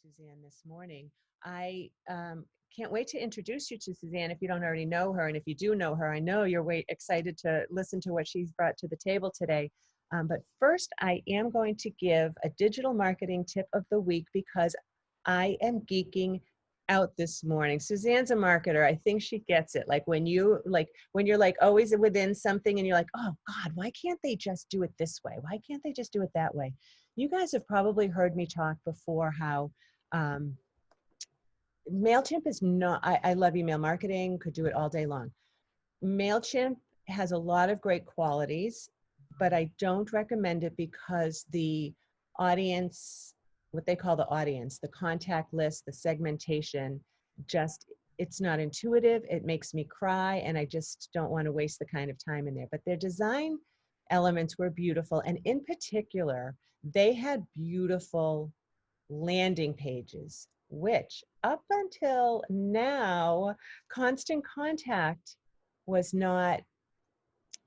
Suzanne this morning. I can't wait to introduce you to Suzanne if you don't already know her. And if you do know her, I know you're excited to listen to what she's brought to the table today. But first, I am going to give a digital marketing tip of the week because I am geeking out this morning. Suzanne's a marketer. I think she gets it. When you're always within something and you're like, oh God, why can't they just do it this way? Why can't they just do it that way? You guys have probably heard me talk before how MailChimp is not, I love email marketing, could do it all day long. MailChimp has a lot of great qualities, but I don't recommend it because the audience, what they call the audience, the contact list, the segmentation, it's not intuitive. It makes me cry, and I just don't want to waste the kind of time in there. But their design elements were beautiful. And in particular, they had beautiful landing pages, which up until now, Constant Contact was not,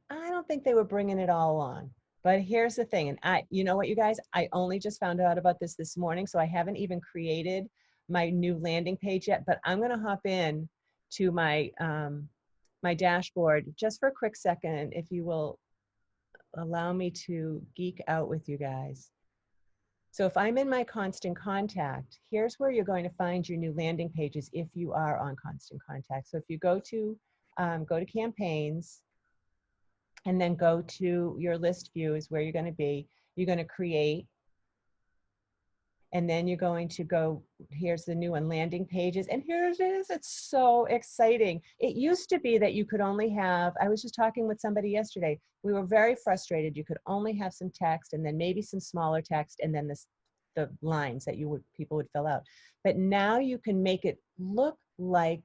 I don't think they were bringing it all on. But here's the thing, and you know what, you guys, I only just found out about this morning, so I haven't even created my new landing page yet, but I'm gonna hop in to my, my dashboard just for a quick second, if you will allow me to geek out with you guys. So if I'm in my Constant Contact, here's where you're going to find your new landing pages if you are on Constant Contact. So if you go to campaigns, and then go to your list view is where you're going to be. You're going to create, and then you're going to go, here's the new one, landing pages, and here it is. It's so exciting. It used to be that you could only have, I was just talking with somebody yesterday, we were very frustrated. You could only have some text and then maybe some smaller text and then the lines that people would fill out. But now you can make it look like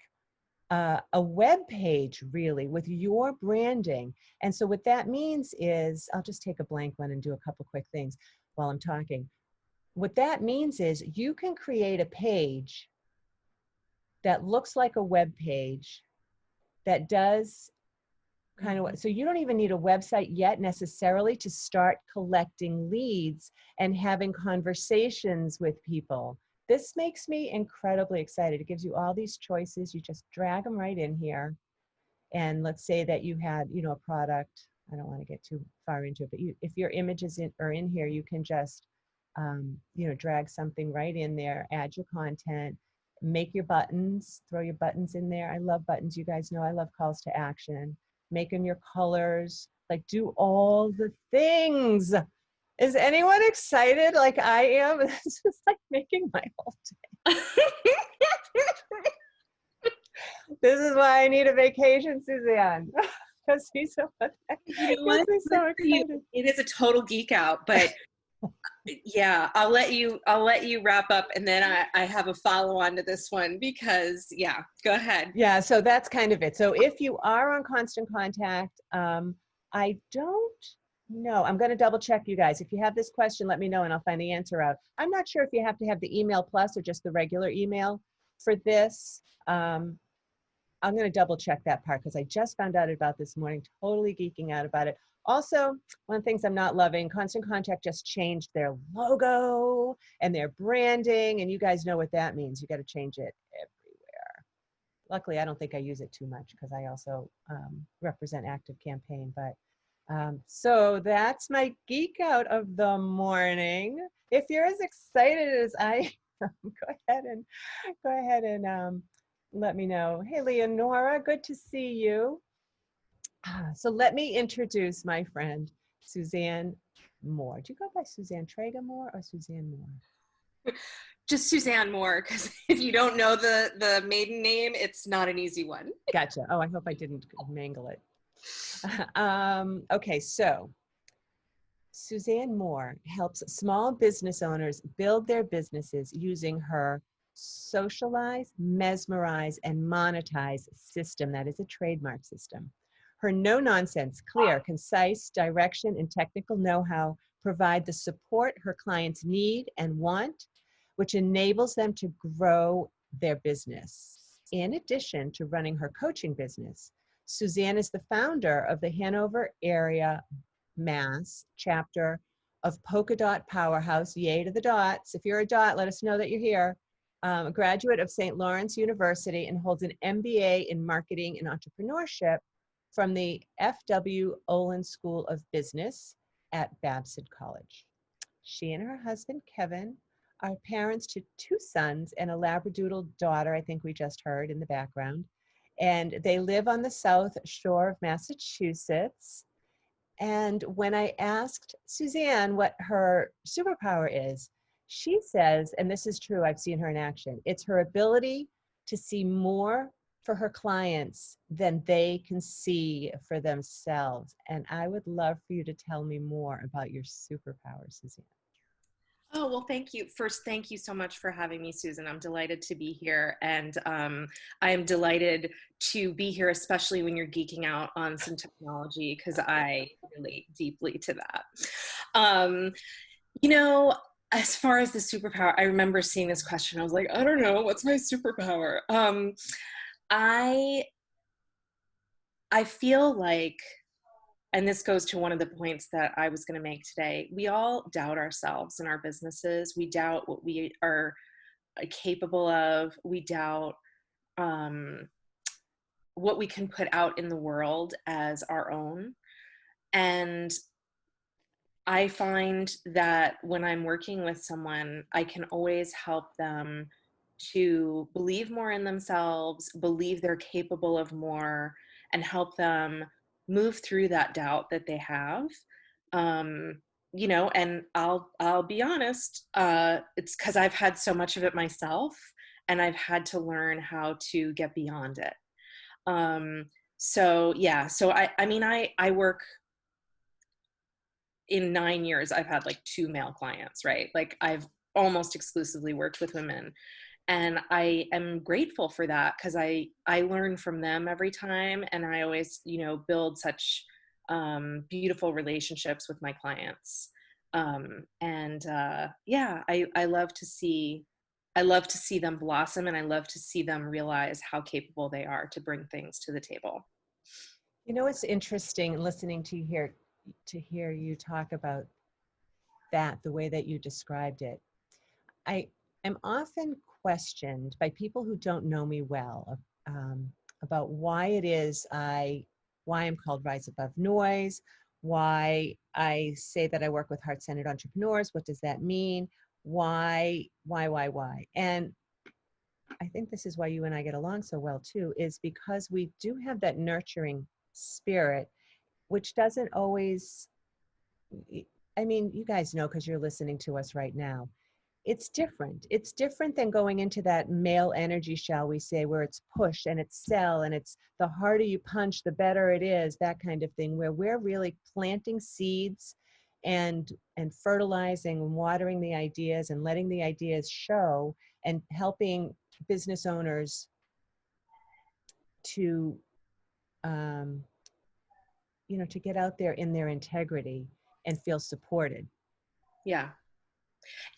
a web page, really, with your branding. And so what that means is, I'll just take a blank one and do a couple quick things while I'm talking. What that means is you can create a page that looks like a web page that does kind of, so you don't even need a website yet necessarily to start collecting leads and having conversations with people. This makes me incredibly excited. It gives you all these choices. You just drag them right in here. And let's say that you had, a product. I don't want to get too far into it, but if your images are in here, you can just, drag something right in there, add your content, make your buttons, throw your buttons in there. I love buttons. You guys know I love calls to action. Make them your colors, do all the things. Is anyone excited like I am? This is making my whole day. This is why I need a vacation, Suzanne. Because he's so excited. It is a total geek out, but yeah, I'll let you wrap up, and then I have a follow on to this one because go ahead. Yeah, so that's kind of it. So if you are on Constant Contact, I don't know. I'm going to double check, you guys. If you have this question, let me know and I'll find the answer out. I'm not sure if you have to have the email plus or just the regular email for this. I'm going to double check that part because I just found out about this morning, totally geeking out about it. Also, one of the things I'm not loving, Constant Contact just changed their logo and their branding, and you guys know what that means. You got to change it everywhere. Luckily, I don't think I use it too much because I also represent ActiveCampaign, but so that's my geek out of the morning. If you're as excited as I am, go ahead and let me know. Hey, Leonora, good to see you. So let me introduce my friend, Suzanne Moore. Do you go by Suzanne Tregenza Moore or Suzanne Moore? Just Suzanne Moore, because if you don't know the maiden name, it's not an easy one. Gotcha. Oh, I hope I didn't mangle it. Okay, so Suzanne Moore helps small business owners build their businesses using her Socialize, Mesmerize, and Monetize system. That is a trademark system. Her no-nonsense, clear, concise direction and technical know-how provide the support her clients need and want, which enables them to grow their business. In addition to running her coaching business, Suzanne is the founder of the Hanover area, Mass chapter of Polka Dot Powerhouse, yay to the dots. If you're a dot, let us know that you're here. A graduate of St. Lawrence University and holds an MBA in Marketing and Entrepreneurship from the F.W. Olin School of Business at Babson College. She and her husband, Kevin, are parents to 2 sons and a Labradoodle daughter, I think we just heard in the background. And they live on the South Shore of Massachusetts. And when I asked Suzanne what her superpower is, she says, and this is true, I've seen her in action, it's her ability to see more for her clients than they can see for themselves. And I would love for you to tell me more about your superpower, Suzanne. Oh, well, thank you. First, thank you so much for having me, Susan. I'm delighted to be here. And I am delighted to be here, especially when you're geeking out on some technology, because I relate deeply to that. You know, as far as the superpower, I remember seeing this question. I was like, I don't know, what's my superpower? I feel like, and this goes to one of the points that I was going to make today, we all doubt ourselves in our businesses. We doubt what we are capable of. We doubt what we can put out in the world as our own. And I find that when I'm working with someone, I can always help them to believe more in themselves, believe they're capable of more, and help them move through that doubt that they have. You know, and I'll be honest, it's because I've had so much of it myself, and I've had to learn how to get beyond it. So yeah, so I mean, I work, in 9 years, I've had like 2 male clients, right? Like I've almost exclusively worked with women. And I am grateful for that, because I learn from them every time. And I always, you know, build such beautiful relationships with my clients. Yeah, I love to see, them blossom, and I love to see them realize how capable they are to bring things to the table. You know, it's interesting listening to hear you talk about that, the way that you described it. I am often questioned by people who don't know me well about why it is why I'm called Rise Above Noise, why I say that I work with heart-centered entrepreneurs. What does that mean? Why? And I think this is why you and I get along so well too, is because we do have that nurturing spirit, which doesn't always, I mean, you guys know because you're listening to us right now. It's different. It's different than going into that male energy, shall we say, where it's push and it's sell and it's the harder you punch, the better it is, that kind of thing, where we're really planting seeds and fertilizing and watering the ideas and letting the ideas show and helping business owners to you know, to get out there in their integrity and feel supported. Yeah.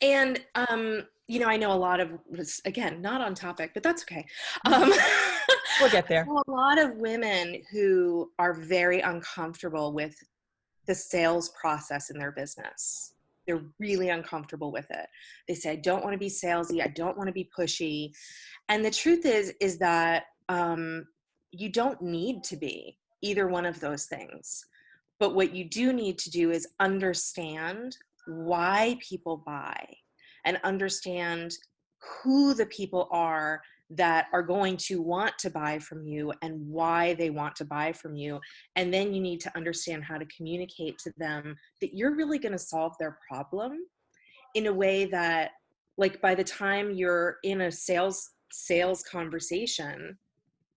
And, you know, I know a lot of, again, not on topic, but that's okay. We'll get there. A lot of women who are very uncomfortable with the sales process in their business. They're really uncomfortable with it. They say, I don't want to be salesy. I don't want to be pushy. And the truth is that you don't need to be either one of those things. But what you do need to do is understand why people buy and understand who the people are that are going to want to buy from you and why they want to buy from you. And then you need to understand how to communicate to them that you're really going to solve their problem in a way that, like, by the time you're in a sales conversation,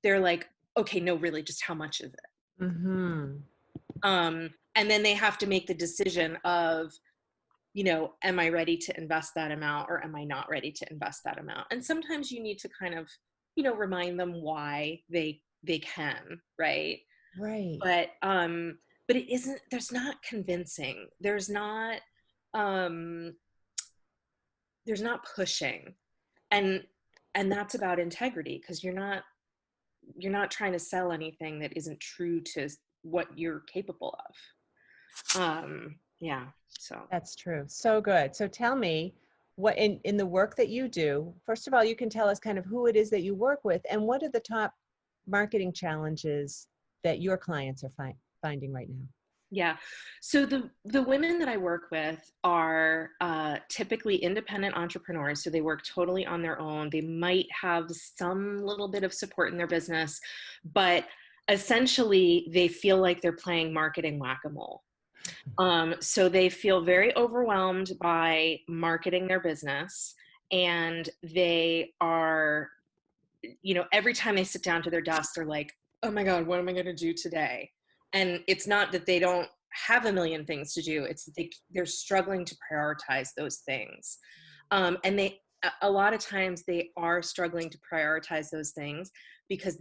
they're like, okay, no, really, just how much is it? Mm-hmm. And then they have to make the decision of, you know, am I ready to invest that amount or am I not ready to invest that amount? And sometimes you need to kind of, you know, remind them why they can, right? Right. But it isn't, there's not convincing. There's not pushing. And that's about integrity, because you're not trying to sell anything that isn't true to what you're capable of. Yeah. So That's true. So good. So tell me, what in the work that you do, first of all, you can tell us kind of who it is that you work with and what are the top marketing challenges that your clients are finding right now? yeah. So the women that I work with are typically independent entrepreneurs. So they work totally on their own. They might have some little bit of support in their business, but essentially they feel like they're playing marketing whack-a-mole. So they feel very overwhelmed by marketing their business, and they are, every time they sit down to their desk, they're like, oh my God, what am I going to do today? And it's not that they don't have a million things to do. It's that they're struggling to prioritize those things. And a lot of times they are struggling to prioritize those things because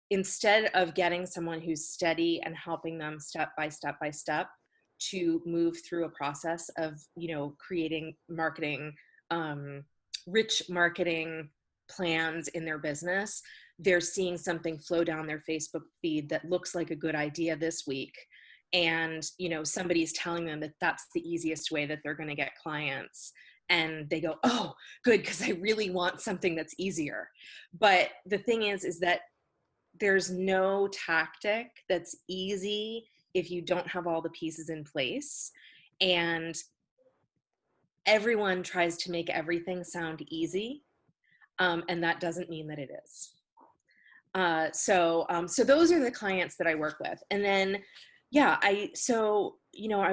instead of getting someone who's steady and helping them step by step by step to move through a process of, creating marketing, rich marketing plans in their business, they're seeing something flow down their Facebook feed that looks like a good idea this week. And, somebody's telling them that that's the easiest way that they're going to get clients. And they go, oh, good, because I really want something that's easier. But the thing is that there's no tactic that's easy if you don't have all the pieces in place. And everyone tries to make everything sound easy. And that doesn't mean that it is. So those are the clients that I work with. And then, I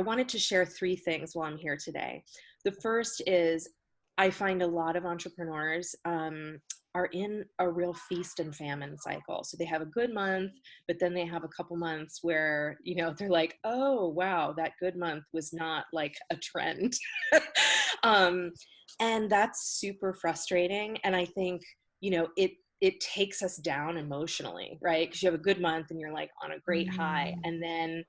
wanted to share 3 things while I'm here today. The first is I find a lot of entrepreneurs are in a real feast and famine cycle. So they have a good month, but then they have a couple months where, they're like, oh, wow, that good month was not like a trend. And that's super frustrating. And I think, it takes us down emotionally, right? Because you have a good month and you're like on a great high, and then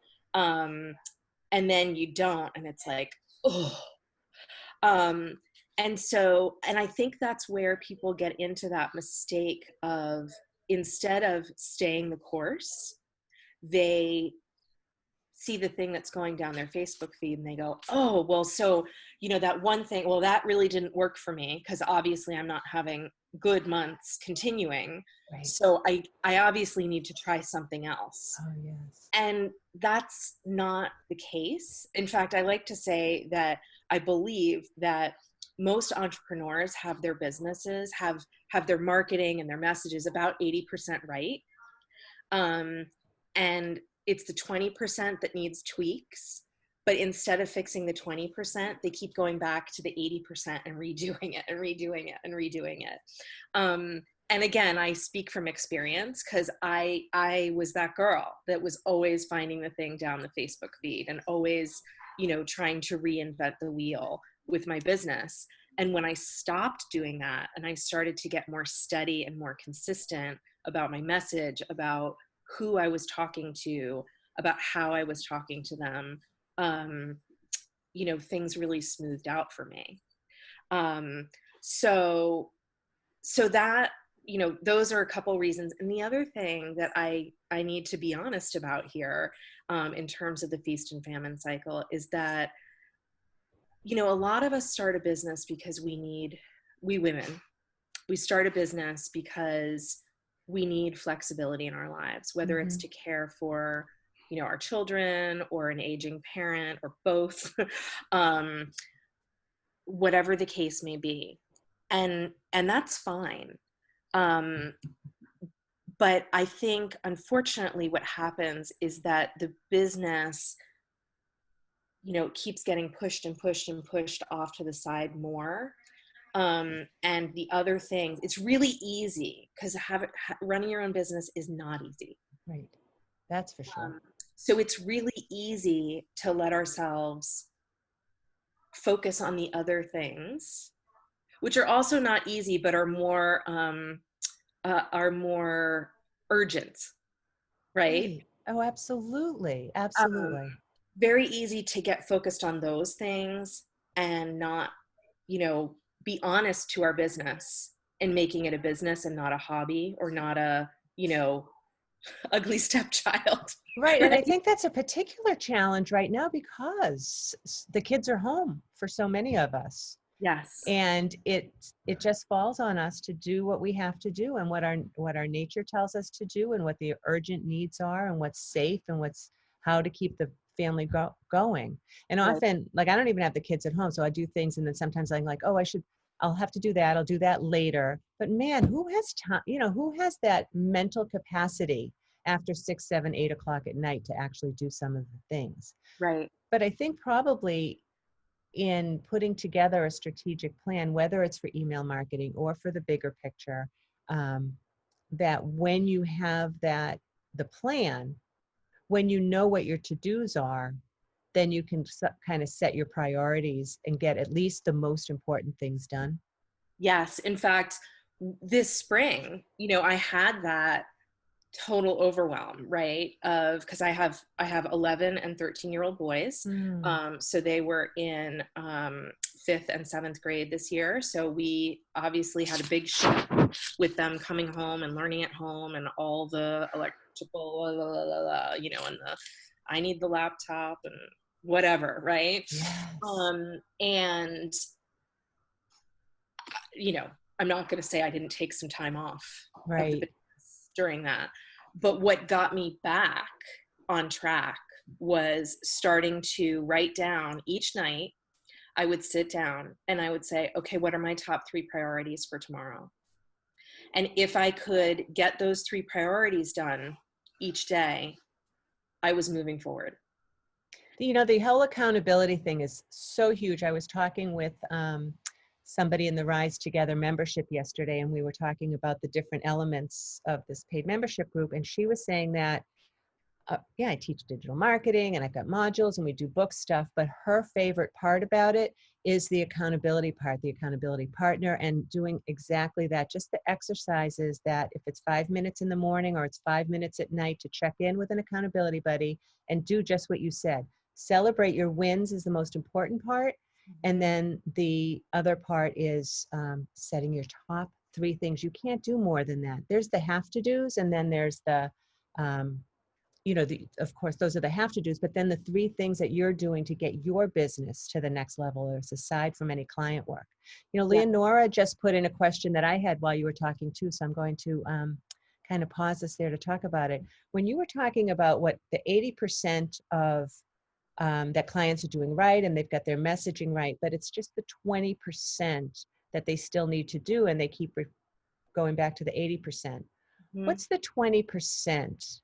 you don't, and it's like, oh. And I think that's where people get into that mistake of, instead of staying the course, they see the thing that's going down their Facebook feed and they go, oh, well, so, that one thing, well, that really didn't work for me because obviously I'm not having good months continuing. Right. So I obviously need to try something else. Oh, yes. And that's not the case. In fact, I like to say that I believe that most entrepreneurs have their businesses, have their marketing and their messages about 80% right. And it's the 20% that needs tweaks. But instead of fixing the 20%, they keep going back to the 80% and redoing it and redoing it and redoing it. And again, I speak from experience because I was that girl that was always finding the thing down the Facebook feed and always, trying to reinvent the wheel with my business. And when I stopped doing that and I started to get more steady and more consistent about my message, about who I was talking to, about how I was talking to them, things really smoothed out for me. So that, those are a couple reasons. And the other thing that I need to be honest about here, in terms of the feast and famine cycle, is that, a lot of us start a business because we women, we start a business because we need flexibility in our lives, whether it's to care for, our children or an aging parent or both, whatever the case may be. And that's fine. But I think, unfortunately, what happens is that the business, keeps getting pushed and pushed and pushed off to the side more. And the other things, it's really easy because running your own business is not easy. Right. That's for sure. So it's really easy to let ourselves focus on the other things, which are also not easy, but are more urgent, right? Oh, absolutely. Absolutely. Very easy to get focused on those things and not, be honest to our business and making it a business and not a hobby or not a, ugly stepchild. Right. And I Right? think that's a particular challenge right now because the kids are home for so many of us. Yes. And it just falls on us to do what we have to do and what our nature tells us to do and what the urgent needs are and what's safe and how to keep the family going. And Right. often, like, I don't even have the kids at home, so I do things and then sometimes I'm like, oh, I'll have to do that. I'll do that later. But man, who has time, who has that mental capacity after 6, 7, 8 o'clock at night to actually do some of the things? Right. But I think probably in putting together a strategic plan, whether it's for email marketing or for the bigger picture, that when you have the plan, when you know what your to-dos are, then you can kind of set your priorities and get at least the most important things done. Yes. In fact, this spring, I had that total overwhelm, right? Because I have 11 and 13-year-old boys. Mm. So they were in 5th and 7th grade this year. So we obviously had a big shift with them coming home and learning at home and all the electrical, and I need the laptop and whatever, right? Yes. And I'm not going to say I didn't take some time off of the Right. business during that. But what got me back on track was starting to write down each night. I would sit down and I would say, okay, what are my top 3 priorities for tomorrow? And if I could get those 3 priorities done each day, I was moving forward. The whole accountability thing is so huge. I was talking with somebody in the Rise Together membership yesterday, and we were talking about the different elements of this paid membership group. And she was saying that, I teach digital marketing and I've got modules and we do book stuff, but her favorite part about it is the accountability part, the accountability partner, and doing exactly that. Just the exercises that if it's 5 minutes in the morning or it's 5 minutes at night to check in with an accountability buddy and do just what you said. Celebrate your wins is the most important part. And then the other part is setting your top 3 things. You can't do more than that. There's the have to do's, and then there's the, of course, those are the have to do's, but then the 3 things that you're doing to get your business to the next level is aside from any client work. Yeah. Leonora just put in a question that I had while you were talking too, so I'm going to kind of pause this there to talk about it. When you were talking about what the 80% of that clients are doing right and they've got their messaging right, but it's just the 20% that they still need to do, and they keep going back to the 80%. Mm-hmm. What's the 20%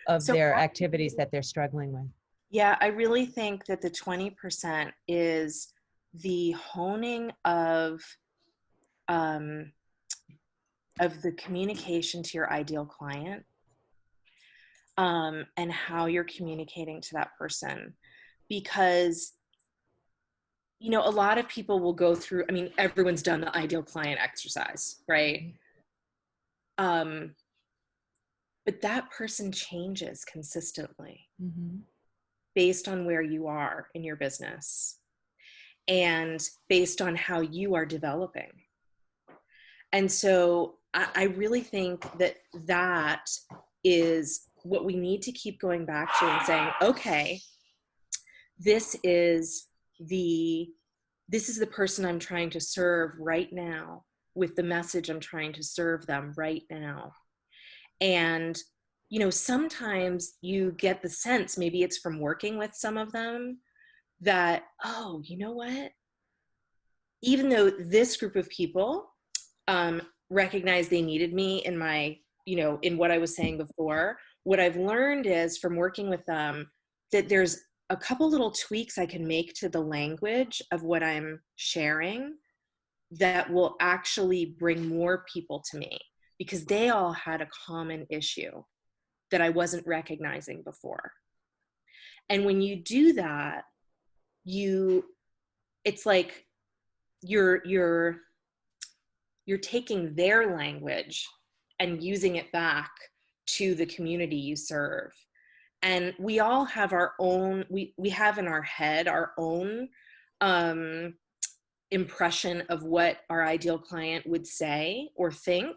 of their activities that they're struggling with? Yeah, I really think that the 20% is the honing of the communication to your ideal client, and how you're communicating to that person. Because, a lot of people will go through, everyone's done the ideal client exercise, right? Mm-hmm. But that person changes consistently Mm-hmm. based on where you are in your business and based on how you are developing. And so I really think that is what we need to keep going back to and saying, okay, this is the person I'm trying to serve right now with the message I'm trying to serve them right now. And, sometimes you get the sense, maybe it's from working with some of them, that, oh, you know what? Even though this group of people recognized they needed me in my, in what I was saying before, what I've learned is from working with them that there's a couple little tweaks I can make to the language of what I'm sharing that will actually bring more people to me, because they all had a common issue that I wasn't recognizing before. And when you do that, it's like you're taking their language and using it back to the community you serve. And we all have our own, we have in our head our own impression of what our ideal client would say or think.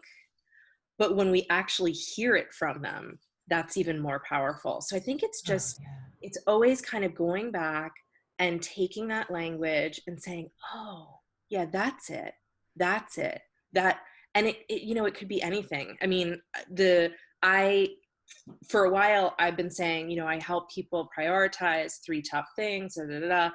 But when we actually hear it from them, that's even more powerful. So I think it's Oh, just, yeah. it's always kind of going back and taking that language and saying, oh, yeah, that's it. That's it. That, and it you know, it could be anything. I mean, for a while, I've been saying, you know, I help people prioritize 3 tough things, da, da, da, da.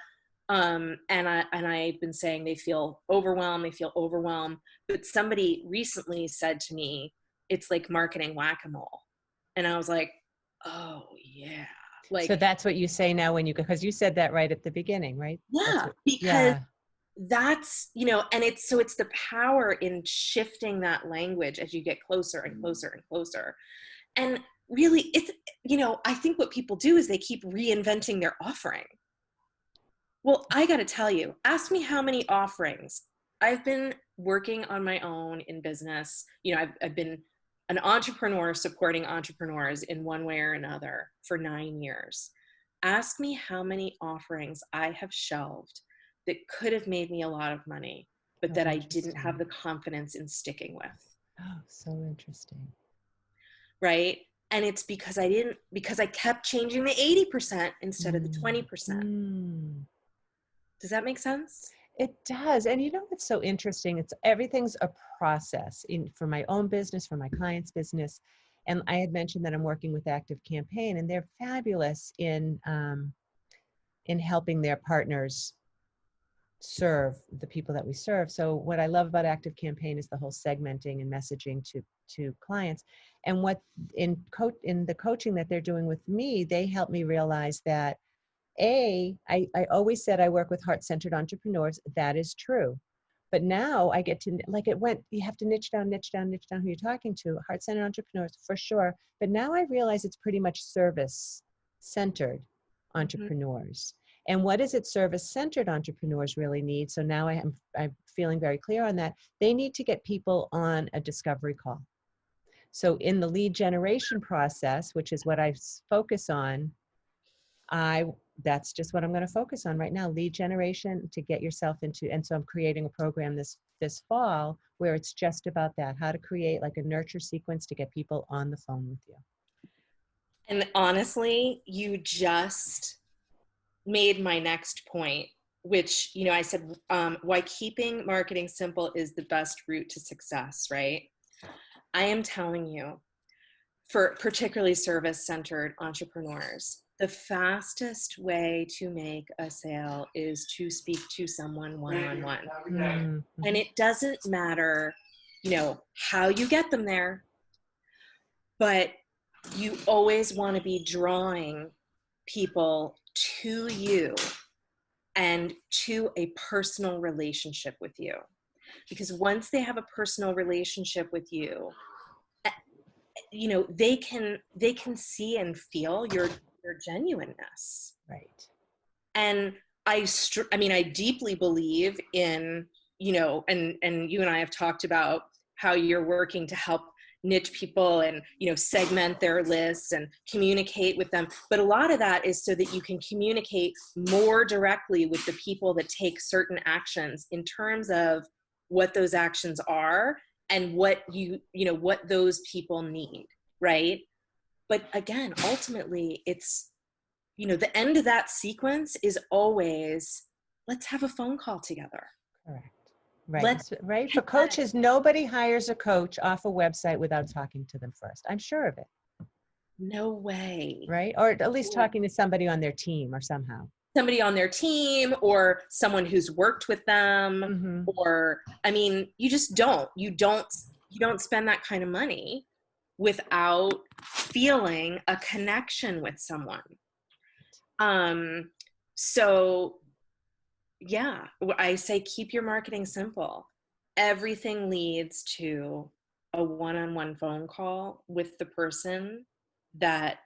And I've been saying they feel overwhelmed. But somebody recently said to me, it's like marketing whack-a-mole. And I was like, oh yeah. So Like, that's what you say now when you go, because you said that right at the beginning, right? That's yeah, what, because yeah. that's, you know, and it's the power in shifting that language as you get closer and closer and closer. And really, it's, you know, I think what people do is they keep reinventing their offering. Well, I got to tell you, ask me how many offerings. I've been working on my own in business. You know, I've been an entrepreneur supporting entrepreneurs in one way or another for 9 years. Ask me how many offerings I have shelved that could have made me a lot of money, but Oh, that I didn't have interesting. the confidence in sticking with. Oh, so interesting. Right? And it's because I kept changing the 80% instead of the 20%. Mm. Does that make sense? It does. And you know what's so interesting? It's everything's a process for my own business, for my client's business. And I had mentioned that I'm working with ActiveCampaign, and they're fabulous in helping their partners serve the people that we serve. So what I love about ActiveCampaign is the whole segmenting and messaging to clients. And what in the coaching that they're doing with me, they help me realize that I always said I work with heart-centered entrepreneurs. That is true. But now I get to, like it went, you have to niche down who you're talking to, heart-centered entrepreneurs for sure. But now I realize it's pretty much service-centered Mm-hmm. entrepreneurs. And what is it service-centered entrepreneurs really need? So now I'm feeling very clear on that. They need to get people on a discovery call. So in the lead generation process, which is what I focus on, that's just what I'm going to focus on right now, lead generation to get yourself into. And so I'm creating a program this fall where it's just about that, how to create like a nurture sequence to get people on the phone with you. And honestly, you just made my next point, which, you know, I said, why keeping marketing simple is the best route to success, right? I am telling you, for particularly service-centered entrepreneurs, the fastest way to make a sale is to speak to someone one-on-one. Mm-hmm. And it doesn't matter, you know, how you get them there, but you always want to be drawing people to you and to a personal relationship with you. Because once they have a personal relationship with you, you know, they can see and feel your genuineness. Right. And I mean, I deeply believe in, you know, and you and I have talked about how you're working to help niche people and, you know, segment their lists and communicate with them. But a lot of that is so that you can communicate more directly with the people that take certain actions in terms of what those actions are and what you know, what those people need, right? But again, ultimately, it's, you know, the end of that sequence is always, let's have a phone call together. Correct. Right. Let's Right. For coaches, nobody hires a coach off a website without talking to them first. I'm sure of it. no way. Right. Or at least talking to somebody on their team or somehow. Somebody on their team or someone who's worked with them, Mm-hmm. or, I mean, you just you don't spend that kind of money without feeling a connection with someone. So yeah, I say keep your marketing simple. Everything leads to a one-on-one phone call with the person that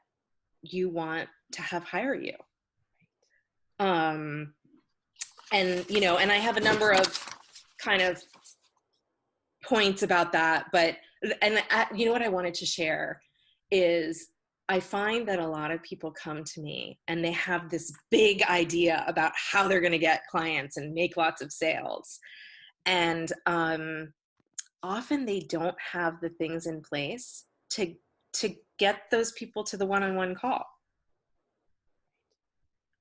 you want to have hire you. And, you know, and I have a number of kind of points about that, but, and you know what I wanted to share is I find that a lot of people come to me and they have this big idea about how they're going to get clients and make lots of sales. And often they don't have the things in place to to get those people to the one-on-one call.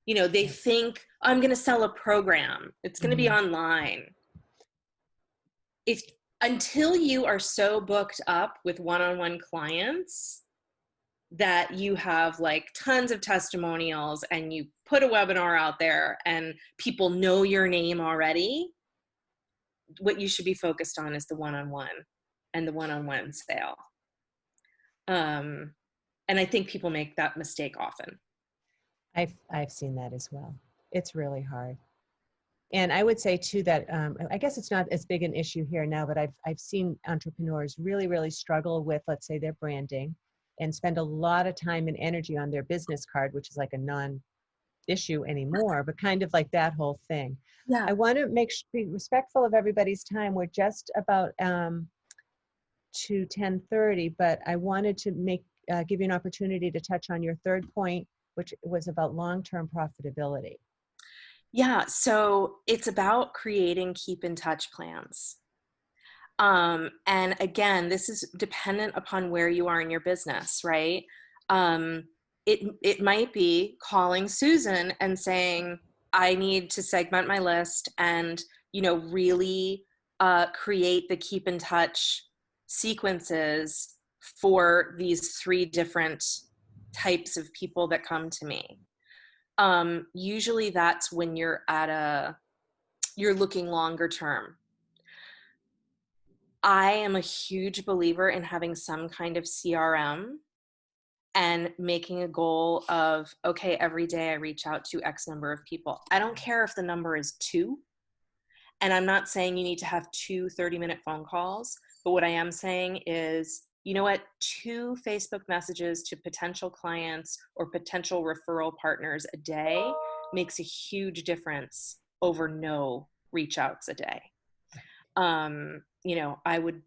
You know, they think, I'm going to sell a program. It's going to be online. Until you are so booked up with one-on-one clients that you have like tons of testimonials and you put a webinar out there and people know your name already, what you should be focused on is the one-on-one and the one-on-one sale. And I think people make that mistake often. I've seen that as well. It's really hard. And I would say too that I guess it's not as big an issue here now, but I've seen entrepreneurs really, really struggle with, let's say, their branding and spend a lot of time and energy on their business card, which is like a non-issue anymore, but kind of like that whole thing. Yeah. I want to be respectful of everybody's time. We're just about to 10:30, but I wanted to give you an opportunity to touch on your third point, which was about long-term profitability. Yeah, so it's about creating keep in touch plans. And again, this is dependent upon where you are in your business, right? It might be calling Susan and saying, I need to segment my list and, you know, really create the keep in touch sequences for these 3 different types of people that come to me. Usually that's when you're looking longer term. I am a huge believer in having some kind of CRM and making a goal of, okay, every day I reach out to X number of people. I don't care if the number is 2. And I'm not saying you need to have 2 30-minute phone calls, but what I am saying is, you know what, 2 Facebook messages to potential clients or potential referral partners a day makes a huge difference over no reach outs a day. You know, I would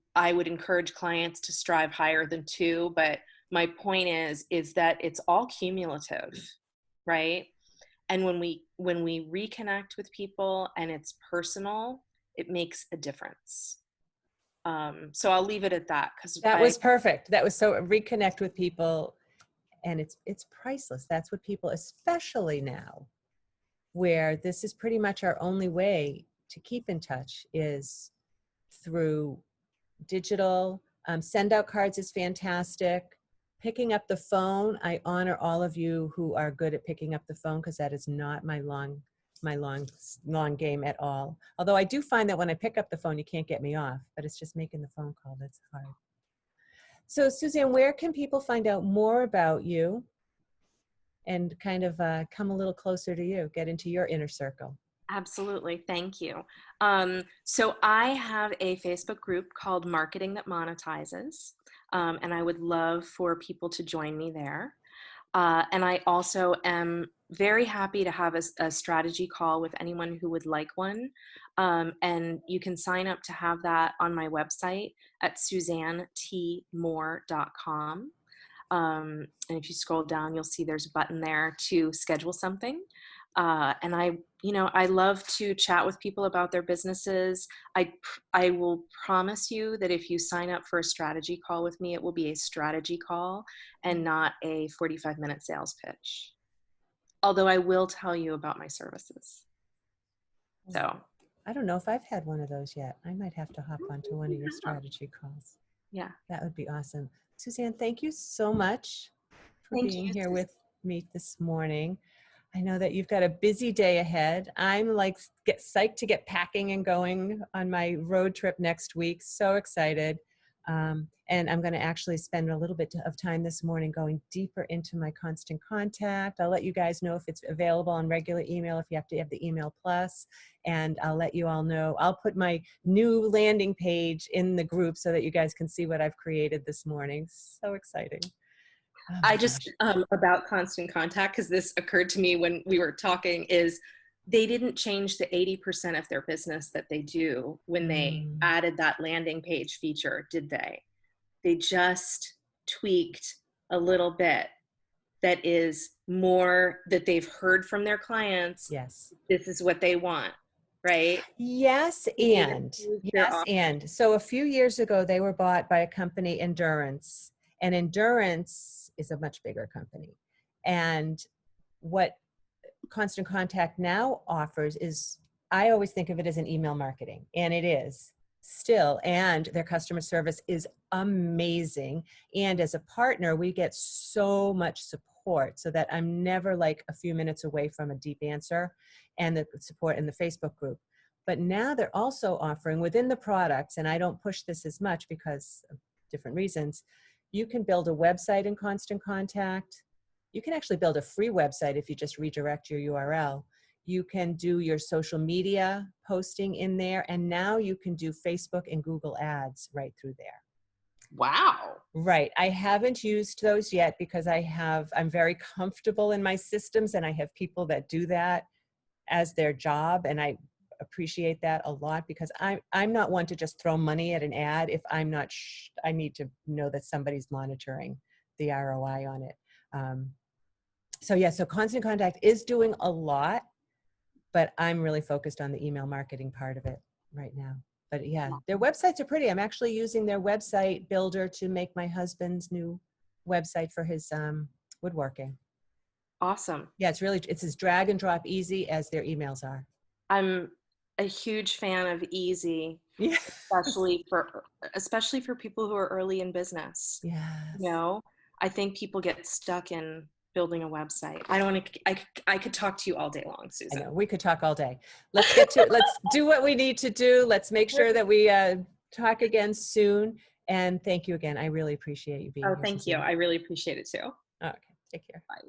encourage clients to strive higher than 2, but my point is that it's all cumulative, right? And when we reconnect with people and it's personal, it makes a difference. So I'll leave it at that, because That was perfect. That was so reconnect with people, and it's priceless. That's what people, especially now, where this is pretty much our only way to keep in touch is through digital. Send out cards is fantastic. Picking up the phone, I honor all of you who are good at picking up the phone, because that is not my long game at all. Although I do find that when I pick up the phone, you can't get me off, but it's just making the phone call that's hard. So Suzanne, where can people find out more about you and kind of come a little closer to you, get into your inner circle? Absolutely. Thank you. So I have a Facebook group called Marketing That Monetizes, and I would love for people to join me there. And I also am very happy to have a strategy call with anyone who would like one. And you can sign up to have that on my website at SuzanneTMoore.com. And if you scroll down, you'll see there's a button there to schedule something. And I love to chat with people about their businesses. I will promise you that if you sign up for a strategy call with me, it will be a strategy call and not a 45-minute sales pitch. Although I will tell you about my services. So I don't know if I've had one of those yet. I might have to hop onto one of your strategy calls. Yeah. That would be awesome. Suzanne, thank you so much for being here with me this morning. I know that you've got a busy day ahead. I'm like get psyched to get packing and going on my road trip next week. So excited. And I'm going to actually spend a little bit of time this morning going deeper into my constant contact. I'll let you guys know if it's available on regular email, if you have to have the email plus, and I'll let you all know. I'll put my new landing page in the group so that you guys can see what I've created this morning. So exciting. Oh I just, about constant contact, because this occurred to me when we were talking, is they didn't change the 80% of their business that they do when they added that landing page feature, did they? They just tweaked a little bit that is more that they've heard from their clients. Yes. This is what they want, right? Yes, and so a few years ago, they were bought by a company, Endurance. And Endurance is a much bigger company. And what Constant Contact now offers is, I always think of it as an email marketing, and it is still, and their customer service is amazing. And as a partner, we get so much support so that I'm never like a few minutes away from a deep answer, and the support in the Facebook group. But now they're also offering within the products, and I don't push this as much because of different reasons, you can build a website in Constant Contact. You can actually build a free website if you just redirect your URL. You can do your social media posting in there, and now you can do Facebook and Google ads right through there. Wow. Right. I haven't used those yet because I'm very comfortable in my systems, and I have people that do that as their job, and I appreciate that a lot, because I'm not one to just throw money at an ad if I'm not I need to know that somebody's monitoring the ROI on it. So Constant Contact is doing a lot, but I'm really focused on the email marketing part of it right now. But yeah, their websites are pretty. I'm actually using their website builder to make my husband's new website for his woodworking. Awesome. Yeah, it's as drag and drop easy as their emails are. I'm a huge fan of easy, Yeah. especially for people who are early in business. Yes. You know, I think people get stuck in building a website. I could talk to you all day long, Susan. I know, we could talk all day. Let's do what we need to do. Let's make sure that we talk again soon. And thank you again. I really appreciate you being here. Oh, thank you. Suzanne. I really appreciate it too. Okay, take care. Bye.